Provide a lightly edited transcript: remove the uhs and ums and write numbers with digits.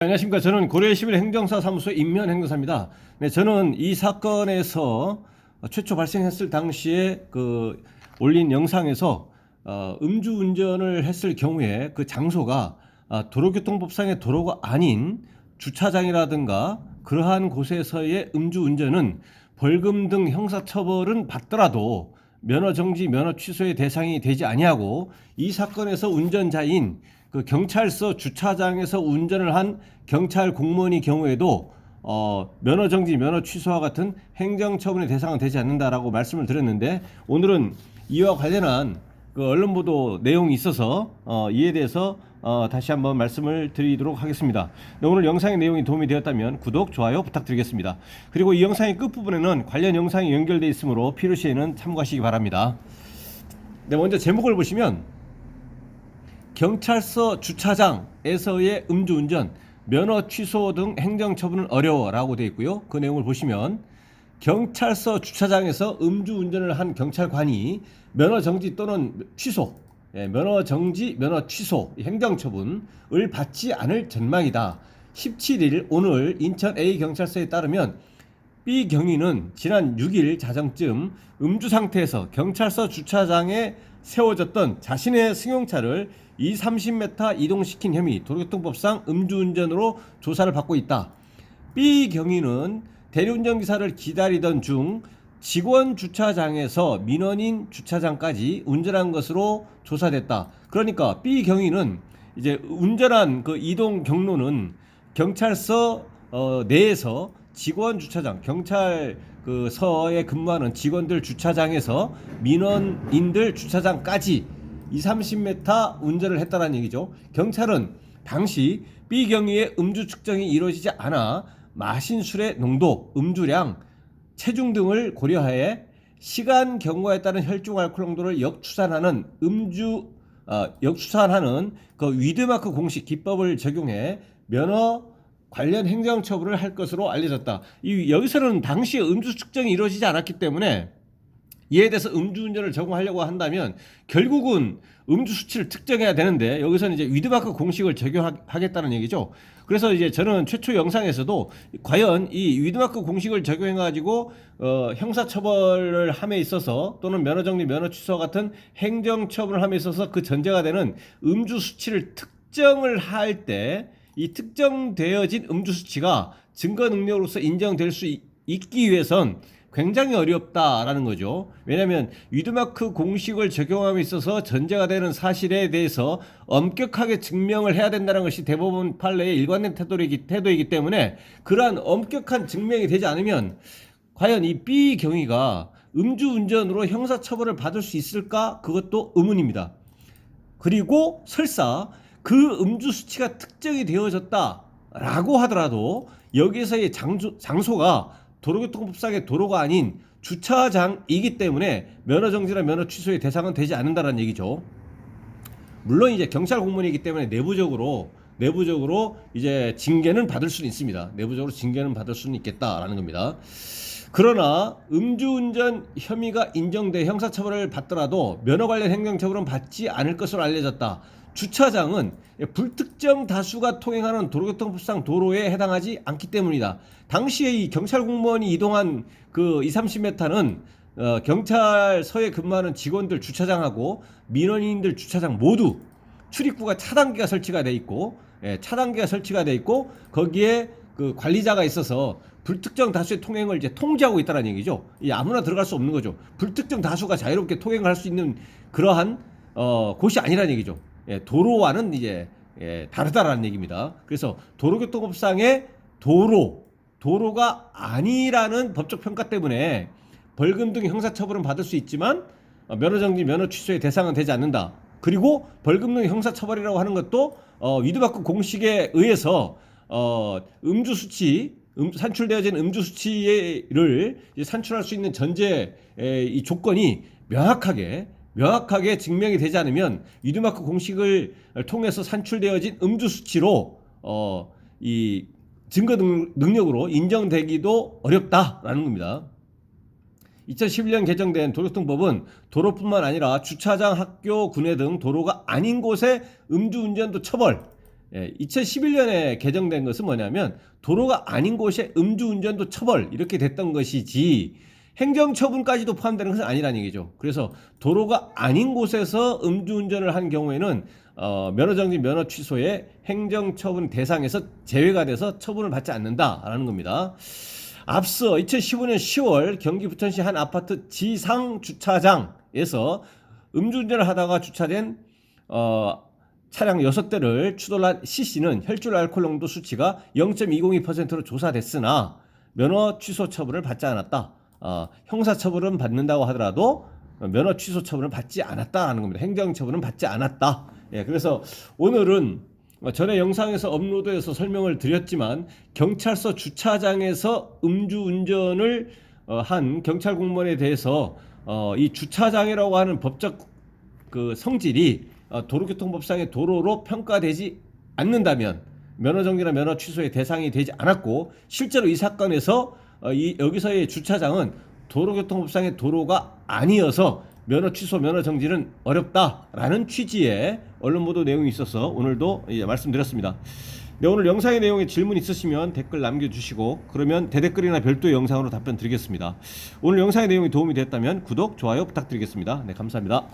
안녕하십니까. 저는 고려시민 행정사 사무소 임면행정사입니다. 네, 저는 이 사건에서 최초 발생했을 당시에 올린 영상에서 음주운전을 했을 경우에 그 장소가 도로교통법상의 도로가 아닌 주차장이라든가 그러한 곳에서의 음주운전은 벌금 등 형사처벌은 받더라도 면허정지, 면허 취소의 대상이 되지 아니하고, 이 사건에서 운전자인 그 경찰서 주차장에서 운전을 한 경찰 공무원의 경우에도 면허정지, 면허 취소와 같은 행정처분의 대상은 되지 않는다라고 말씀을 드렸는데, 오늘은 이와 관련한 그 언론 보도 내용이 있어서 이에 대해서 다시 한번 말씀을 드리도록 하겠습니다. 네, 오늘 영상의 내용이 도움이 되었다면 구독, 좋아요 부탁드리겠습니다. 그리고 이 영상의 끝부분에는 관련 영상이 연결되어 있으므로 필요시에는 참고하시기 바랍니다. 네, 먼저 제목을 보시면 경찰서 주차장에서의 음주운전, 면허 취소 등 행정처분은 어려워라고 되어 있고요. 그 내용을 보시면 경찰서 주차장에서 음주운전을 한 경찰관이 면허정지 또는 취소, 면허정지, 면허 취소, 행정처분을 받지 않을 전망이다. 17일 오늘 인천 A경찰서에 따르면 B 경위는 지난 6일 자정쯤 음주 상태에서 경찰서 주차장에 세워졌던 자신의 승용차를 30m 이동시킨 혐의, 도로교통법상 음주운전으로 조사를 받고 있다. B 경위는 대리운전기사를 기다리던 중 직원 주차장에서 민원인 주차장까지 운전한 것으로 조사됐다. 그러니까 B 경위는 이제 운전한 그 이동 경로는 경찰서 내에서 직원 주차장, 경찰 그 서에 근무하는 직원들 주차장에서 민원인들 주차장까지 30m 운전을 했다는 얘기죠. 경찰은 당시 B 경위의 음주 측정이 이루어지지 않아 마신 술의 농도, 음주량, 체중 등을 고려하여 시간 경과에 따른 혈중 알코올 농도를 역추산하는 그 위드마크 공식 기법을 적용해 면허 관련 행정처분을 할 것으로 알려졌다. 여기서는 당시에 음주 측정이 이루어지지 않았기 때문에 이에 대해서 음주운전을 적용하려고 한다면 결국은 음주 수치를 특정해야 되는데, 여기서는 이제 위드마크 공식을 적용하겠다는 얘기죠. 그래서 이제 저는 최초 영상에서도 과연 이 위드마크 공식을 적용해 가지고 형사처벌을 함에 있어서 또는 면허정지, 면허 취소 같은 행정처분을 함에 있어서 그 전제가 되는 음주 수치를 특정을 할 때 이 특정되어진 음주 수치가 증거 능력으로서 인정될 수 있기 위해선 굉장히 어렵다라는 거죠. 왜냐하면 위드마크 공식을 적용함에 있어서 전제가 되는 사실에 대해서 엄격하게 증명을 해야 된다는 것이 대법원 판례의 일관된 태도이기 때문에, 그러한 엄격한 증명이 되지 않으면 과연 이 B 경위가 음주운전으로 형사처벌을 받을 수 있을까? 그것도 의문입니다. 그리고 설사 그 음주 수치가 특정이 되어졌다라고 하더라도 여기서의 장소가 도로교통법상의 도로가 아닌 주차장이기 때문에 면허정지나 면허 취소의 대상은 되지 않는다는 얘기죠. 물론 이제 경찰 공무원이기 때문에 내부적으로 이제 징계는 받을 수는 있습니다. 내부적으로 징계는 받을 수는 있겠다라는 겁니다. 그러나 음주운전 혐의가 인정돼 형사처벌을 받더라도 면허 관련 행정처벌은 받지 않을 것으로 알려졌다. 주차장은 불특정 다수가 통행하는 도로교통법상 도로에 해당하지 않기 때문이다. 당시에 이 경찰 공무원이 이동한 그 30m는 경찰서에 근무하는 직원들 주차장하고 민원인들 주차장 모두 출입구가 차단기가 설치가 돼 있고, 거기에 그 관리자가 있어서 불특정 다수의 통행을 이제 통제하고 있다는 얘기죠. 아무나 들어갈 수 없는 거죠. 불특정 다수가 자유롭게 통행을 할 수 있는 그러한 곳이 아니라는 얘기죠. 도로와는 이제 다르다라는 얘기입니다. 그래서 도로교통법상의 도로가 아니라는 법적 평가 때문에 벌금 등 형사처벌은 받을 수 있지만 면허정지, 면허 취소의 대상은 되지 않는다. 그리고 벌금 등 형사처벌이라고 하는 것도 위드마크 공식에 의해서 음주 수치, 산출되어진 음주 수치를 산출할 수 있는 전제 이 조건이 명확하게 증명이 되지 않으면 위드마크 공식을 통해서 산출되어진 음주 수치로 이 증거 능력으로 인정되기도 어렵다라는 겁니다. 2011년 개정된 도로교통법은 도로뿐만 아니라 주차장, 학교, 군내 등 도로가 아닌 곳에 음주운전도 처벌, 2011년에 개정된 것은 뭐냐면 도로가 아닌 곳에 음주운전도 처벌 이렇게 됐던 것이지 행정처분까지도 포함되는 것은 아니라는 얘기죠. 그래서 도로가 아닌 곳에서 음주운전을 한 경우에는 면허정지 면허 취소에 행정처분 대상에서 제외가 돼서 처분을 받지 않는다라는 겁니다. 앞서 2015년 10월 경기 부천시 한 아파트 지상 주차장에서 음주운전을 하다가 주차된 차량 6대를 추돌한 C씨는 혈중 알코올 농도 수치가 0.202%로 조사됐으나 면허 취소 처분을 받지 않았다. 형사처분은 받는다고 하더라도 면허 취소 처분을 받지 않았다라는 겁니다. 행정처분은 받지 않았다. 그래서 오늘은 전에 영상에서 업로드해서 설명을 드렸지만 경찰서 주차장에서 음주운전을 한 경찰 공무원에 대해서 이 주차장이라고 하는 법적 그 성질이 도로교통법상의 도로로 평가되지 않는다면 면허정지나 면허 취소의 대상이 되지 않았고 실제로 이 사건에서 여기서의 주차장은 도로교통법상의 도로가 아니어서 면허 취소, 면허 정지는 어렵다라는 취지의 언론 보도 내용이 있어서 오늘도 말씀드렸습니다. 네, 오늘 영상의 내용에 질문 있으시면 댓글 남겨주시고 그러면 대댓글이나 별도의 영상으로 답변 드리겠습니다. 오늘 영상의 내용이 도움이 됐다면 구독, 좋아요 부탁드리겠습니다. 네, 감사합니다.